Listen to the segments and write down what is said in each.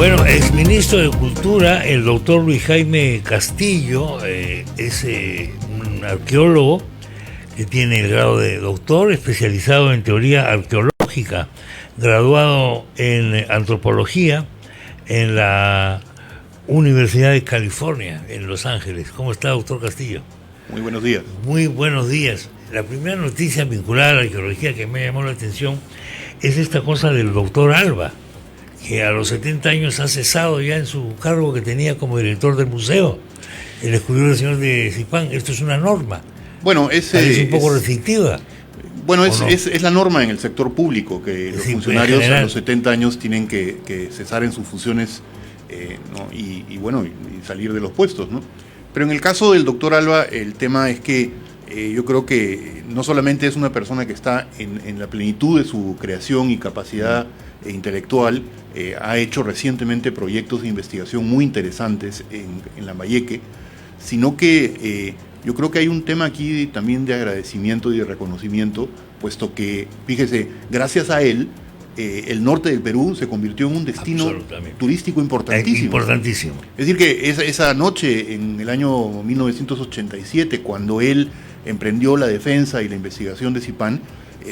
Bueno, exministro de Cultura, el doctor Luis Jaime Castillo, es un arqueólogo que tiene el grado de doctor, especializado en teoría arqueológica, graduado en antropología en la Universidad de California, en Los Ángeles. ¿Cómo está, doctor Castillo? Muy buenos días. Muy buenos días. La primera noticia vinculada a la arqueología que me llamó la atención es esta cosa del doctor Alba, que a los 70 años ha cesado ya en su cargo que tenía como director del museo. El descubrió el señor de Zipán. Esto es una norma. Bueno, es un poco restrictiva. Bueno, no? es la norma en el sector público, que los funcionarios a los 70 años tienen que cesar en sus funciones, ¿no? y salir de los puestos, ¿no? Pero en el caso del doctor Alba, el tema es que yo creo que no solamente es una persona que está en la plenitud de su creación y capacidad intelectual, ha hecho recientemente proyectos de investigación muy interesantes en Lambayeque, sino que yo creo que hay un tema aquí también de agradecimiento y de reconocimiento, puesto que, fíjese, gracias a él, el norte del Perú se convirtió en un destino turístico importantísimo. Importantísimo. Es decir, que esa noche, en el año 1987, cuando él emprendió la defensa y la investigación de Zipán,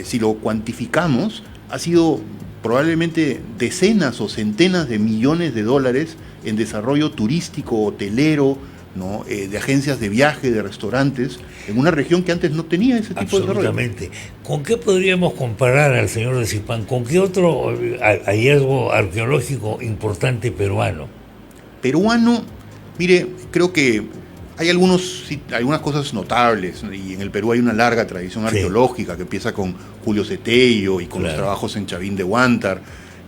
si lo cuantificamos, ha sido probablemente decenas o centenas de millones de dólares en desarrollo turístico, hotelero, ¿no? De agencias de viaje, de restaurantes, en una región que antes no tenía ese tipo de desarrollo. Absolutamente. ¿Con qué podríamos comparar al señor de Zipán? ¿Con qué otro hallazgo arqueológico importante peruano? Peruano, mire, creo que hay algunas cosas notables, y en el Perú hay una larga tradición arqueológica que empieza con Julio Cetello y con los trabajos en Chavín de Huántar,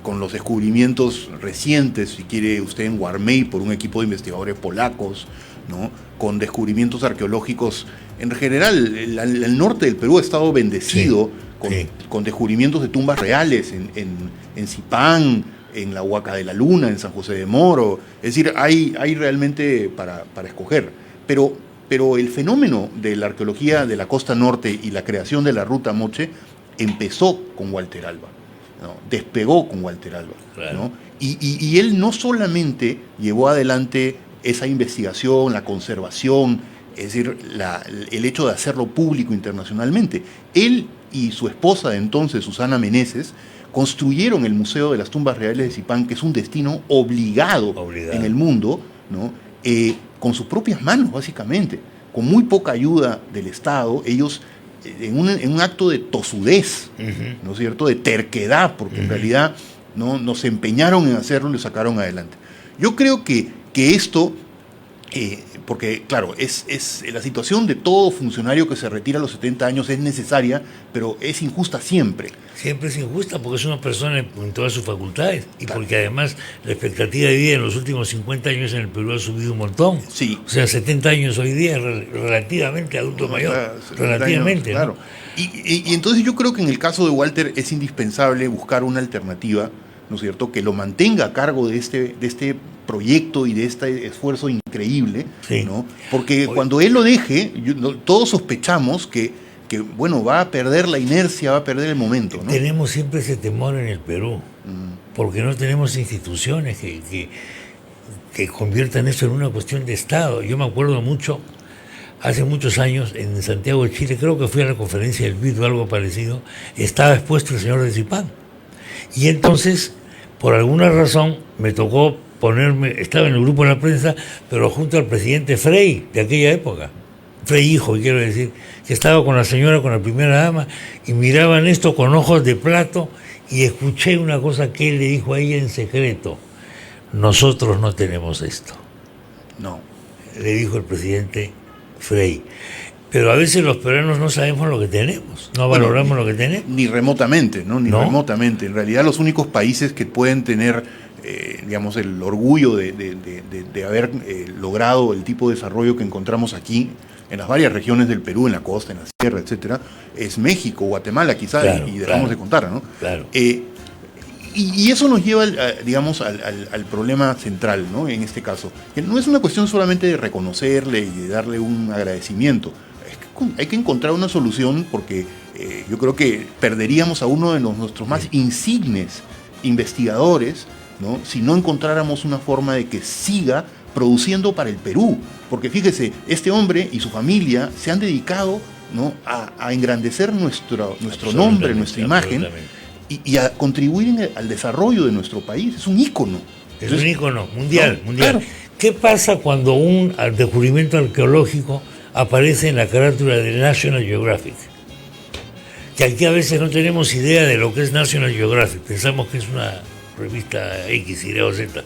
con los descubrimientos recientes, si quiere usted, en Guarmey por un equipo de investigadores polacos, ¿no? Con descubrimientos arqueológicos. En general, el norte del Perú ha estado bendecido con descubrimientos de tumbas reales en Zipán, en la Huaca de la Luna, en San José de Moro. Es decir, hay realmente para escoger. Pero el fenómeno de la arqueología de la costa norte y la creación de la ruta Moche empezó con Walter Alba, ¿no? Despegó con Walter Alba, ¿no? Y él no solamente llevó adelante esa investigación, la conservación, es decir, el hecho de hacerlo público internacionalmente. Él y su esposa de entonces, Susana Meneses, construyeron el Museo de las Tumbas Reales de Zipán, que es un destino obligado en el mundo, ¿no? Con sus propias manos, básicamente, con muy poca ayuda del Estado. Ellos, en un acto de tosudez, ¿no es cierto?, de terquedad, porque en realidad no se empeñaron en hacerlo y lo sacaron adelante. Yo creo que esto, porque claro, es la situación de todo funcionario que se retira a los 70 años es necesaria, pero es injusta siempre. Siempre es injusta porque es una persona en todas sus facultades y porque además la expectativa de vida en los últimos 50 años en el Perú ha subido un montón. Sí. O sea, 70 años hoy día es relativamente adulto mayor. Relativamente, años, claro. ¿No? Y entonces yo creo que en el caso de Walter es indispensable buscar una alternativa, ¿no es cierto?, que lo mantenga a cargo de este proyecto y de este esfuerzo increíble, ¿no? Porque cuando él lo deje, todos sospechamos que bueno, va a perder la inercia, va a perder el momento, ¿no? Tenemos siempre ese temor en el Perú, porque no tenemos instituciones que conviertan eso en una cuestión de Estado. Yo me acuerdo mucho, hace muchos años, en Santiago de Chile, creo que fui a la conferencia del BID o algo parecido, estaba expuesto el señor de Zipán. Y entonces, por alguna razón, me tocó estaba en el grupo de la prensa, pero junto al presidente Frei de aquella época. Frei hijo, quiero decir, que estaba con la señora, con la primera dama, y miraban esto con ojos de plato, y escuché una cosa que él le dijo a ella en secreto: nosotros no tenemos esto. No. Le dijo el presidente Frei. Pero a veces los peruanos no sabemos lo que tenemos, no valoramos lo que tenemos. Ni remotamente, ¿no? Remotamente. En realidad los únicos países que pueden tener, digamos, el orgullo de haber logrado el tipo de desarrollo que encontramos aquí, en las varias regiones del Perú, en la costa, en la sierra, etcétera, es México, Guatemala quizás, y dejamos de contar, ¿no? Claro. Y eso nos lleva, digamos, al problema central, ¿no? En este caso, que no es una cuestión solamente de reconocerle y de darle un agradecimiento. Hay que encontrar una solución, porque yo creo que perderíamos a uno de nuestros más insignes investigadores, ¿no?, si no encontráramos una forma de que siga produciendo para el Perú. Porque fíjese, este hombre y su familia se han dedicado, ¿no?, a engrandecer nuestro nombre, nuestra imagen, y a contribuir al desarrollo de nuestro país. Es un ícono. Es un ícono mundial, ¿no? mundial. Claro. ¿Qué pasa cuando un descubrimiento arqueológico aparece en la carátula de National Geographic? Que aquí a veces no tenemos idea de lo que es National Geographic. Pensamos que es una revista X, Y o Z.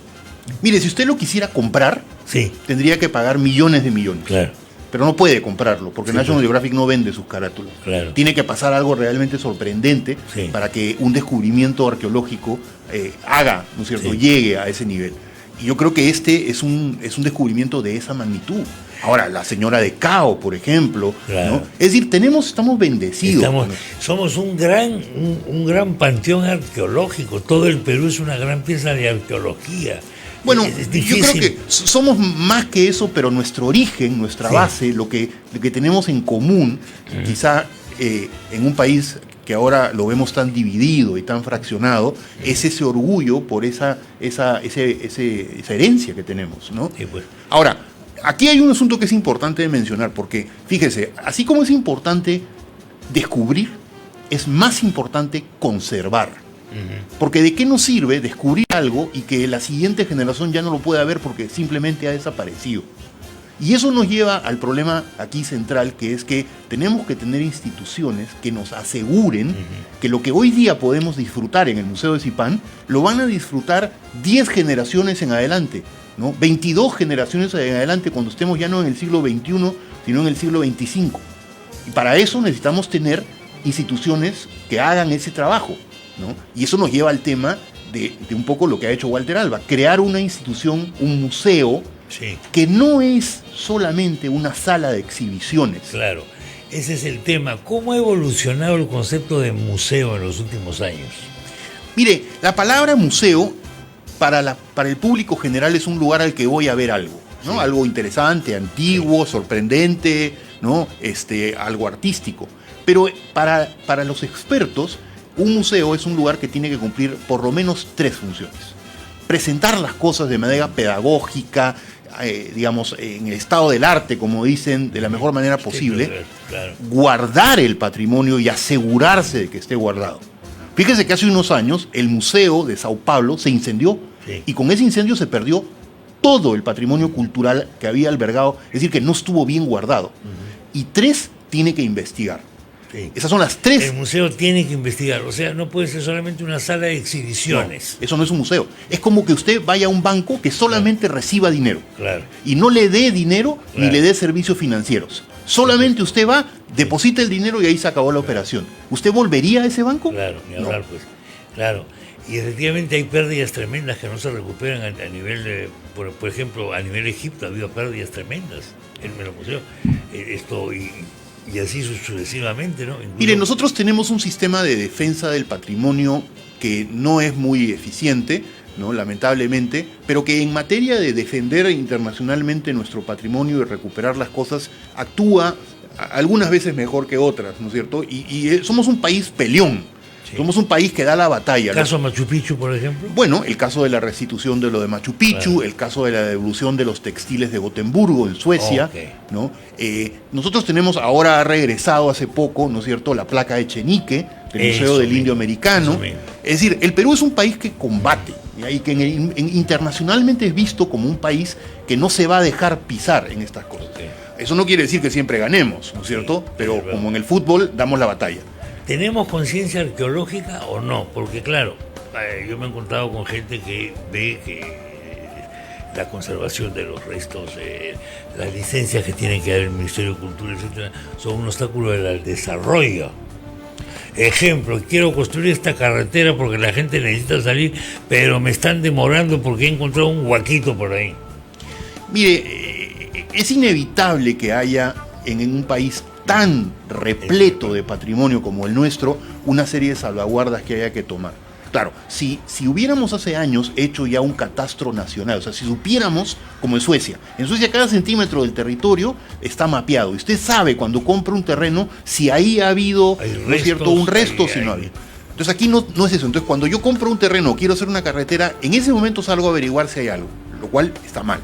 Mire, si usted lo quisiera comprar, sí, tendría que pagar millones de millones. Claro. Pero no puede comprarlo, porque sí, National Geographic no vende sus carátulas. Claro. Tiene que pasar algo realmente sorprendente, sí, para que un descubrimiento arqueológico haga, ¿no es cierto?, sí, llegue a ese nivel. Y yo creo que este es un descubrimiento de esa magnitud. Ahora, la señora de Cao, por ejemplo, claro, ¿no? Es decir, estamos bendecidos. Somos un gran panteón arqueológico. Todo el Perú es una gran pieza de arqueología. Bueno, yo creo que somos más que eso, pero nuestro origen, nuestra base, lo que tenemos en común, quizá en un país que ahora lo vemos tan dividido y tan fraccionado, es ese orgullo por esa herencia que tenemos, ¿no? Sí, pues. Ahora, aquí hay un asunto que es importante de mencionar, porque, fíjese, así como es importante descubrir, es más importante conservar. Porque ¿de qué nos sirve descubrir algo y que la siguiente generación ya no lo pueda ver porque simplemente ha desaparecido? Y eso nos lleva al problema aquí central, que es que tenemos que tener instituciones que nos aseguren que lo que hoy día podemos disfrutar en el Museo de Zipán, lo van a disfrutar 10 generaciones en adelante, ¿no? 22 generaciones en adelante, cuando estemos ya no en el siglo XXI, sino en el siglo XXV. Y para eso necesitamos tener instituciones que hagan ese trabajo, ¿no? Y eso nos lleva al tema de un poco lo que ha hecho Walter Alba, crear una institución, un museo, sí, que no es solamente una sala de exhibiciones. Claro, ese es el tema. ¿Cómo ha evolucionado el concepto de museo en los últimos años? Mire, la palabra museo para el público general es un lugar al que voy a ver algo, ¿no? Sí. Algo interesante, antiguo, sí, sorprendente, ¿no? Algo artístico. Pero para los expertos, un museo es un lugar que tiene que cumplir por lo menos 3 funciones. Presentar las cosas de manera pedagógica, digamos, en el estado del arte, como dicen, de la mejor manera posible. Claro. Guardar el patrimonio y asegurarse de que esté guardado. Fíjese que hace unos años el Museo de Sao Paulo se incendió, sí, y con ese incendio se perdió todo el patrimonio cultural que había albergado, es decir, que no estuvo bien guardado. Y 3, tiene que investigar. Sí. Esas son las 3. El museo tiene que investigar, o sea, no puede ser solamente una sala de exhibiciones. No, eso no es un museo. Es como que usted vaya a un banco que solamente reciba dinero. Claro. Y no le dé dinero, claro, ni le dé servicios financieros. Solamente usted va, deposita el dinero y ahí se acabó la operación. ¿Usted volvería a ese banco? Claro, ni hablar, pues. Claro. Y efectivamente hay pérdidas tremendas que no se recuperan a nivel de, por ejemplo, a nivel de Egipto ha habido pérdidas tremendas en el museo. Y así sucesivamente, ¿no? Incluso... Mire, nosotros tenemos un sistema de defensa del patrimonio que no es muy eficiente, ¿no?, lamentablemente, pero que en materia de defender internacionalmente nuestro patrimonio y recuperar las cosas, actúa algunas veces mejor que otras, ¿no es cierto? Y somos un país peleón. Sí. Somos un país que da la batalla. ¿El caso de Machu Picchu, por ejemplo? Bueno, el caso de la restitución de lo de Machu Picchu, claro, el caso de la devolución de los textiles de Gotemburgo, en Suecia, okay, ¿no? Nosotros tenemos, ahora ha regresado hace poco, ¿no es cierto?, la placa de Chenique, del Museo del Indio Americano. Es decir, el Perú es un país que combate, y que internacionalmente es visto como un país que no se va a dejar pisar en estas cosas. Okay. Eso no quiere decir que siempre ganemos, ¿no es cierto? Sí, pero como en el fútbol, damos la batalla. ¿Tenemos conciencia arqueológica o no? Porque claro, yo me he encontrado con gente que ve que la conservación de los restos, las licencias que tiene que dar el Ministerio de Cultura, etcétera, son un obstáculo al desarrollo. Ejemplo, quiero construir esta carretera porque la gente necesita salir, pero me están demorando porque he encontrado un huaquito por ahí. Mire, es inevitable que haya en un país tan repleto de patrimonio como el nuestro, una serie de salvaguardas que haya que tomar. Claro, si hubiéramos hace años hecho ya un catastro nacional, o sea, si supiéramos, como en Suecia cada centímetro del territorio está mapeado, y usted sabe cuando compra un terreno si ahí ha habido, ¿no es cierto?, un resto, si no ha habido. Entonces aquí no es eso. Entonces cuando yo compro un terreno, quiero hacer una carretera, en ese momento salgo a averiguar si hay algo, lo cual está mal,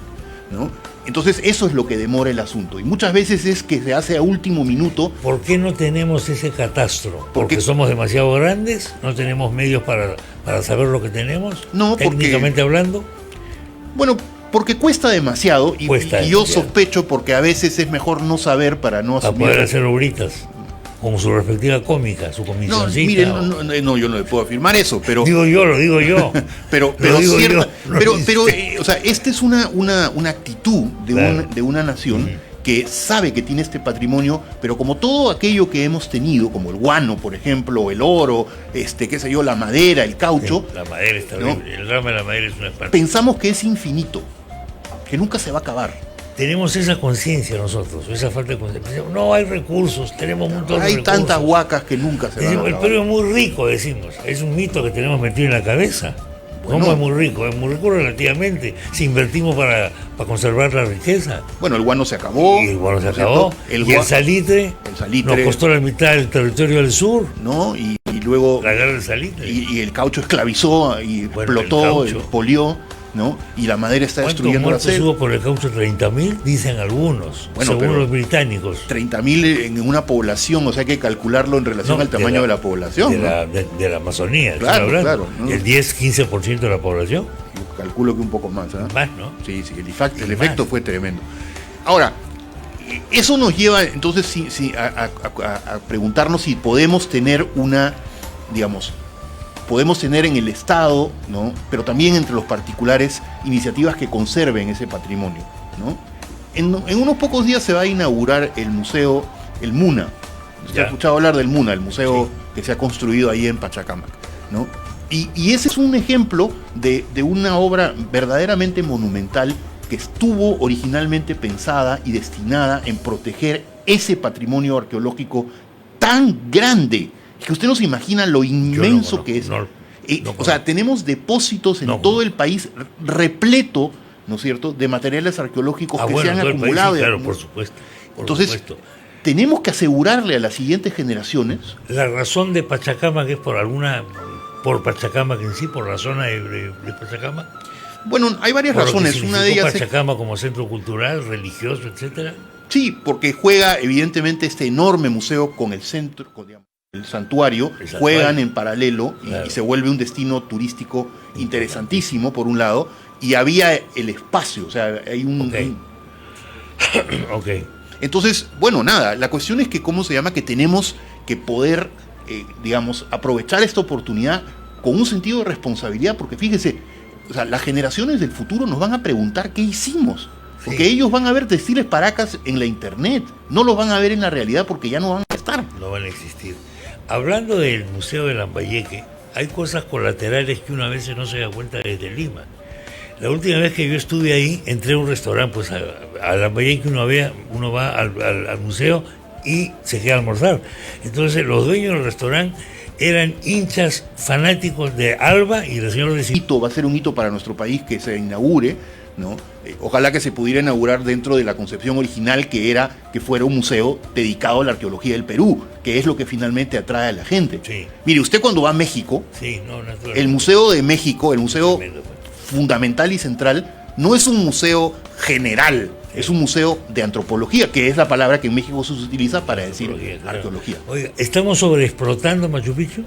¿no? Entonces eso es lo que demora el asunto. Y muchas veces es que se hace a último minuto. ¿Por qué no tenemos ese catastro? ¿Porque somos demasiado grandes? ¿No tenemos medios para saber lo que tenemos? No, técnicamente hablando. Bueno, porque cuesta demasiado y yo sospecho porque a veces es mejor no saber para no asumir. Para poder hacer obritas. Con su respectiva cómica, su comisioncita. No, mire, no, yo no le puedo afirmar eso, pero... Lo digo yo. pero o sea, esta es una actitud de una nación que sabe que tiene este patrimonio, pero como todo aquello que hemos tenido, como el guano, por ejemplo, el oro, qué sé yo, la madera, el caucho... La madera está bien, el rama de la madera es una parte. Pensamos que es infinito, que nunca se va a acabar. Tenemos esa conciencia nosotros, esa falta de conciencia. No hay recursos, tenemos un montón de recursos. Hay tantas huacas que nunca se van a acabar. El Perú es muy rico, decimos. Es un mito que tenemos metido en la cabeza. ¿Cómo es muy rico? Es muy rico relativamente. Si invertimos para conservar la riqueza. Bueno, el guano se acabó. Y el guano se acabó. Y el salitre nos costó la mitad del territorio del sur. ¿No? Y luego... La guerra del salitre. Y el caucho esclavizó y explotó, polió. ¿No? Y la madera está destruyendo la selva. ¿Cuántos hubo por el caucho? 30.000, dicen algunos, según los británicos. 30.000 en una población, o sea, hay que calcularlo en relación al tamaño de la población. De la Amazonía, claro. ¿No? El 10-15% de la población. Yo calculo que un poco más. Más, ¿no? Sí, el efecto fue tremendo. Ahora, eso nos lleva entonces a preguntarnos si podemos tener podemos tener en el Estado, ¿no? Pero también entre los particulares, iniciativas que conserven ese patrimonio, ¿no? En unos pocos días se va a inaugurar el museo, el MUNA. ¿Usted ha escuchado hablar del MUNA, el museo que se ha construido ahí en Pachacamac, ¿no? Y ese es un ejemplo de una obra verdaderamente monumental que estuvo originalmente pensada y destinada en proteger ese patrimonio arqueológico tan grande, que usted no se imagina lo inmenso que es. O sea, tenemos depósitos en todo el país repleto, ¿no es cierto?, de materiales arqueológicos que se han acumulado. Claro, por supuesto. Entonces, tenemos que asegurarle a las siguientes generaciones. La razón de Pachacamac es por Pachacamac en sí, por la zona de Pachacamac. Bueno, hay varias razones. Una de ellas Pachacamac como centro cultural, religioso, etcétera. Sí, porque juega evidentemente este enorme museo con el centro, el santuario, juegan en paralelo y se vuelve un destino turístico interesantísimo por un lado, y había el espacio, o sea, hay un... Entonces, bueno, nada, la cuestión es que, que tenemos que poder, aprovechar esta oportunidad con un sentido de responsabilidad, porque fíjese, o sea, las generaciones del futuro nos van a preguntar qué hicimos, porque ellos van a ver textiles paracas en la internet, no los van a ver en la realidad porque ya no van a estar. No van a existir. Hablando del Museo de Lambayeque, hay cosas colaterales que uno a veces no se da cuenta desde Lima. La última vez que yo estuve ahí, entré a un restaurante, pues a Lambayeque uno va al museo y se queda a almorzar. Entonces los dueños del restaurante eran hinchas fanáticos de Alba y del señor de... Va a ser un hito para nuestro país que se inaugure, ¿no? Ojalá que se pudiera inaugurar dentro de la concepción original, que era que fuera un museo dedicado a la arqueología del Perú, que es lo que finalmente atrae a la gente. Sí. Mire, usted cuando va a México, el Museo de México, el museo fundamental y central, no es un museo general, es un museo de antropología, que es la palabra que en México se utiliza para decir arqueología. Oiga, ¿estamos sobreexplotando Machu Picchu?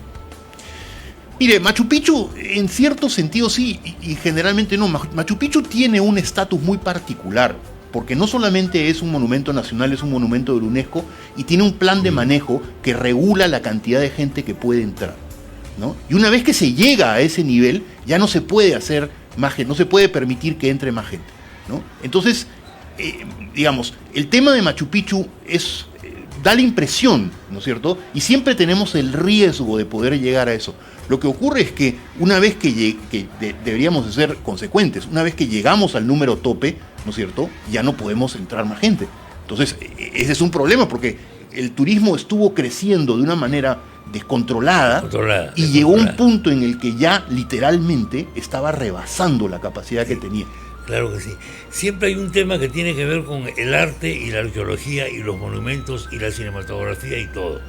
Mire, Machu Picchu en cierto sentido sí, y generalmente no. Machu Picchu tiene un estatus muy particular, porque no solamente es un monumento nacional, es un monumento de la UNESCO, y tiene un plan de manejo que regula la cantidad de gente que puede entrar, ¿no? Y una vez que se llega a ese nivel, ya no se puede hacer más gente, no se puede permitir que entre más gente, ¿no? Entonces, el tema de Machu Picchu da la impresión, ¿no es cierto? Y siempre tenemos el riesgo de poder llegar a eso. Lo que ocurre es que una vez que deberíamos de ser consecuentes, una vez que llegamos al número tope, ¿no es cierto?, ya no podemos entrar más gente. Entonces, ese es un problema, porque el turismo estuvo creciendo de una manera descontrolada y llegó a un punto en el que ya literalmente estaba rebasando la capacidad que tenía. Claro que sí. Siempre hay un tema que tiene que ver con el arte y la arqueología y los monumentos y la cinematografía y todo.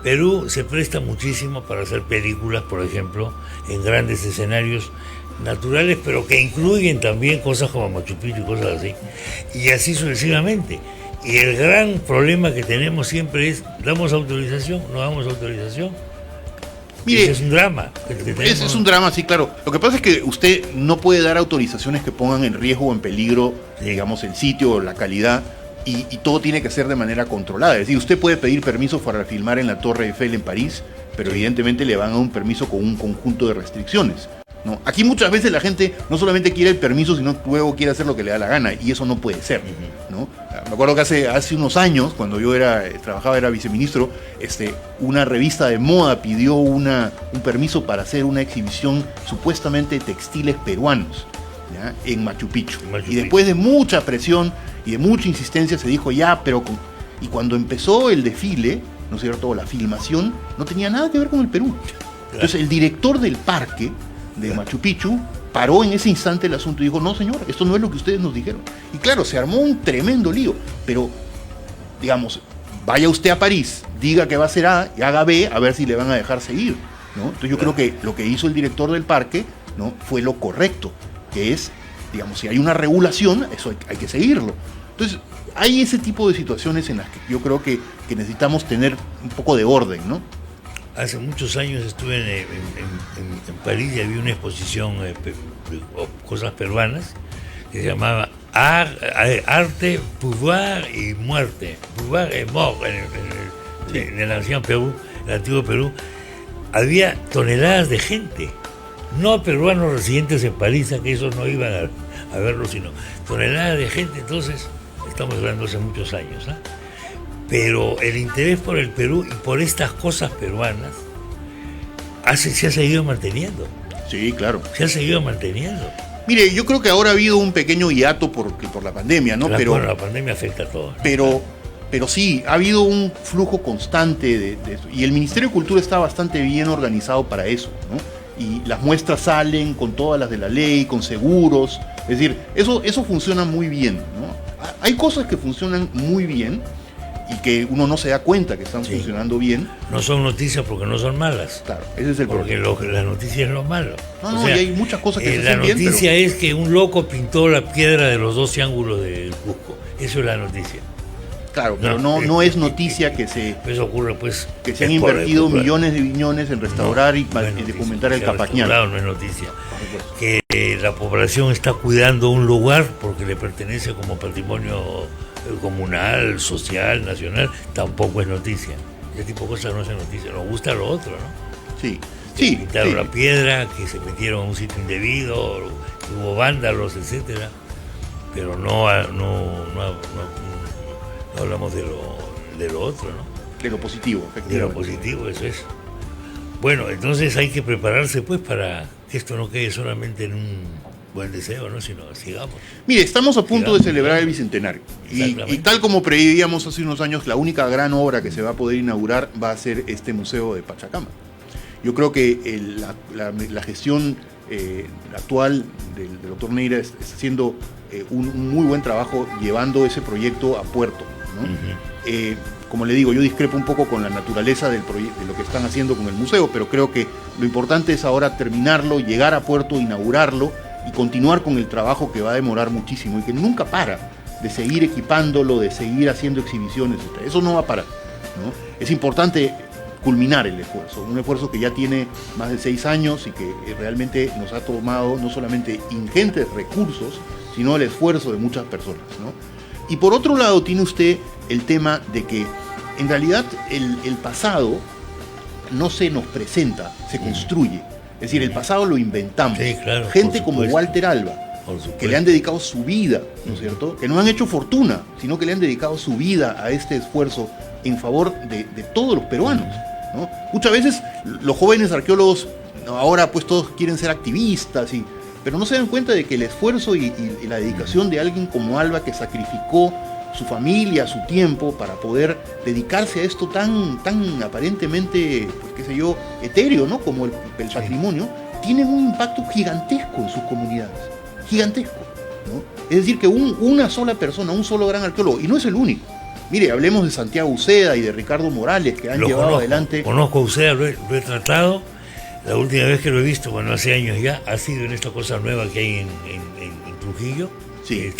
Perú se presta muchísimo para hacer películas, por ejemplo, en grandes escenarios naturales, pero que incluyen también cosas como Machu Picchu y cosas así, y así sucesivamente. Y el gran problema que tenemos siempre es, ¿damos autorización? ¿No damos autorización? Mire, ese es un drama. Es un drama, sí, claro. Lo que pasa es que usted no puede dar autorizaciones que pongan en riesgo o en peligro, digamos, el sitio o la calidad, y todo tiene que ser de manera controlada. Es decir, usted puede pedir permiso para filmar en la Torre Eiffel en París, pero evidentemente le van a dar un permiso con un conjunto de restricciones, ¿no? Aquí muchas veces la gente no solamente quiere el permiso, sino luego quiere hacer lo que le da la gana, y eso no puede ser, ¿no? Me acuerdo que hace unos años, cuando yo era viceministro, una revista de moda pidió un permiso para hacer una exhibición supuestamente de textiles peruanos, ¿ya?, en Machu Picchu. Y después de mucha presión y de mucha insistencia se dijo ya, pero... Y cuando empezó el desfile, ¿no es cierto?, la filmación, no tenía nada que ver con el Perú. Entonces el director del parque de Machu Picchu paró en ese instante el asunto y dijo, no señor, esto no es lo que ustedes nos dijeron. Y claro, se armó un tremendo lío, pero digamos, vaya usted a París, diga que va a hacer A y haga B, a ver si le van a dejar seguir, ¿no? Entonces yo creo que lo que hizo el director del parque, ¿no?, fue lo correcto, que es, digamos, si hay una regulación, eso hay que seguirlo. Entonces hay ese tipo de situaciones en las que yo creo que necesitamos tener un poco de orden, ¿no? Hace muchos años estuve en París y había una exposición de cosas peruanas que se llamaba Arte, Pouvoir y Muerte. Pouvoir et Mort en el ancien Perú, el antiguo Perú. Había toneladas de gente, no peruanos residentes en París, que esos no iban a verlo, sino toneladas de gente. Entonces, estamos hablando hace muchos años, ¿eh? Pero el interés por el Perú y por estas cosas peruanas se ha seguido manteniendo. Sí, claro. Se ha seguido manteniendo. Mire, yo creo que ahora ha habido un pequeño hiato por la pandemia, ¿no? Bueno, la pandemia afecta a todos, ¿no? Pero sí, ha habido un flujo constante de eso. Y el Ministerio de Cultura está bastante bien organizado para eso, ¿no? Y las muestras salen con todas las de la ley, con seguros. Es decir, eso funciona muy bien, ¿no? Hay cosas que funcionan muy bien y que uno no se da cuenta que están funcionando bien. No son noticias porque no son malas. Claro, ese es el problema. Porque la noticia es lo malo. No, o sea, y hay muchas cosas que se la hacen bien, noticia es que un loco pintó la piedra de los 12 ángulos del Cusco. Eso es la noticia. Claro, pero no es noticia que eso ocurre, pues, que se han invertido millones de billones en restaurar y documentar el Capañal. Claro, no es noticia. Que la población está cuidando un lugar porque le pertenece como patrimonio comunal, social, nacional, tampoco es noticia. Ese tipo de cosas no es noticia. Nos gusta lo otro, ¿no? Sí. Pintaron la piedra, que se metieron a un sitio indebido, que hubo vándalos, etcétera. Pero no hablamos de lo otro, ¿no? De lo positivo, efectivamente. De lo positivo, eso es. Bueno, entonces hay que prepararse, pues, para que esto no quede solamente en un buen deseo, ¿no?, sino sigamos. Mire, estamos a punto de celebrar el Bicentenario. Y tal como preveíamos hace unos años, la única gran obra que se va a poder inaugurar va a ser este museo de Pachacama. Yo creo que la gestión actual del doctor Neira está haciendo un muy buen trabajo llevando ese proyecto a puerto, ¿no? Como le digo, yo discrepo un poco con la naturaleza de lo que están haciendo con el museo, pero creo que lo importante es ahora terminarlo, llegar a puerto, inaugurarlo y continuar con el trabajo que va a demorar muchísimo y que nunca para de seguir equipándolo, de seguir haciendo exhibiciones, etc. Eso no va a parar, ¿no? Es importante culminar el esfuerzo, un esfuerzo que ya tiene más de 6 años y que realmente nos ha tomado no solamente ingentes recursos, sino el esfuerzo de muchas personas, ¿no? Y por otro lado tiene usted el tema de que en realidad el pasado no se nos presenta, se construye. Es decir, el pasado lo inventamos. Sí, claro, gente como Walter Alba, que le han dedicado su vida, ¿no es cierto? Que no han hecho fortuna, sino que le han dedicado su vida a este esfuerzo en favor de todos los peruanos, ¿no? Muchas veces los jóvenes arqueólogos ahora pues todos quieren ser activistas, pero no se dan cuenta de que el esfuerzo y la dedicación de alguien como Alba, que sacrificó su familia, su tiempo, para poder dedicarse a esto tan aparentemente, pues qué sé yo, etéreo, ¿no?, como el patrimonio, tienen un impacto gigantesco en sus comunidades, gigantesco, ¿no? Es decir, que una sola persona, un solo gran arqueólogo, y no es el único, Mire, hablemos de Santiago Uceda y de Ricardo Morales, que han llevado adelante... Conozco a Uceda, lo he tratado. La última vez que lo he visto, bueno, hace años ya, ha sido en esta cosa nueva que hay en Trujillo. Sí.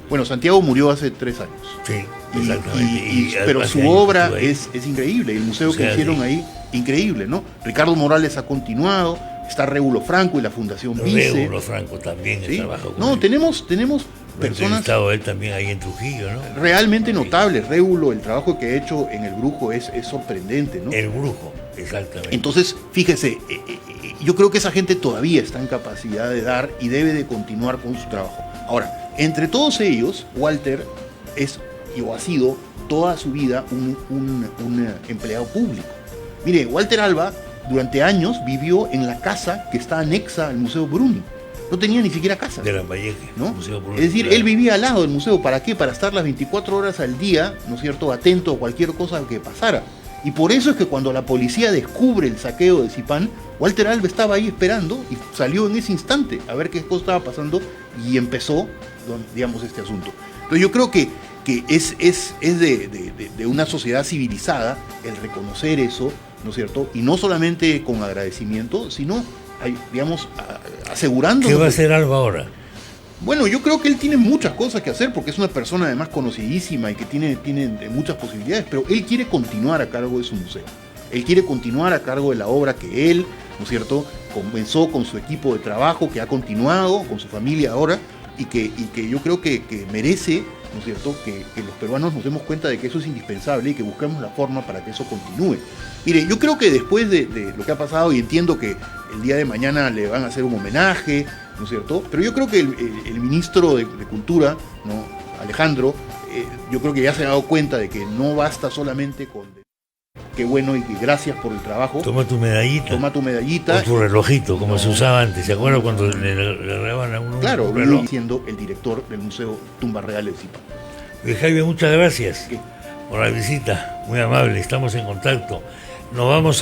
Bueno, Santiago murió hace 3 años. Sí, exactamente. Pero su obra es increíble. El museo que hicieron ahí, increíble, ¿no? Ricardo Morales ha continuado. Está Régulo Franco y la Fundación Vice. Régulo Franco también, ¿sí? Trabajo con No, él. tenemos personas... estado él también ahí en Trujillo, ¿no? Realmente notables. Régulo, el trabajo que ha hecho en El Brujo es sorprendente, ¿no? El Brujo, exactamente. Entonces, fíjese, yo creo que esa gente todavía está en capacidad de dar y debe de continuar con su trabajo. Ahora, entre todos ellos, Walter ha sido toda su vida un empleado público. Mire, Walter Alba durante años vivió en la casa que está anexa al Museo Bruni. No tenía ni siquiera casa. De Lambayeque, ¿no? Museo Bruni, es decir, claro. Él vivía al lado del museo. ¿Para qué? Para estar las 24 horas al día, ¿no es cierto?, atento a cualquier cosa que pasara. Y por eso es que cuando la policía descubre el saqueo de Zipán, Walter Alba estaba ahí esperando y salió en ese instante a ver qué cosa estaba pasando y empezó, digamos, este asunto. Entonces yo creo que es de una sociedad civilizada el reconocer eso, ¿no es cierto? Y no solamente con agradecimiento, sino, digamos, asegurando... ¿Qué va a hacer Alba ahora? Bueno, yo creo que él tiene muchas cosas que hacer porque es una persona además conocidísima y que tiene muchas posibilidades, pero él quiere continuar a cargo de su museo. Él quiere continuar a cargo de la obra que él, ¿no es cierto?, comenzó con su equipo de trabajo, que ha continuado con su familia ahora y que yo creo que merece, ¿no es cierto?, que los peruanos nos demos cuenta de que eso es indispensable y que busquemos la forma para que eso continúe. Mire, yo creo que después de lo que ha pasado, y entiendo que el día de mañana le van a hacer un homenaje, ¿no es cierto?, pero yo creo que el ministro de Cultura, ¿no?, Alejandro, yo creo que ya se ha dado cuenta de que no basta solamente con qué bueno y que gracias por el trabajo. Toma tu medallita. Toma tu medallita. O tu relojito, como se usaba antes. ¿Se acuerdan cuando le regalaban a uno claro, un reloj? Siendo el director del Museo Tumbas Reales de Zipán. Jaime, muchas gracias ¿Qué? por la visita. Muy amable, estamos en contacto. Nos vamos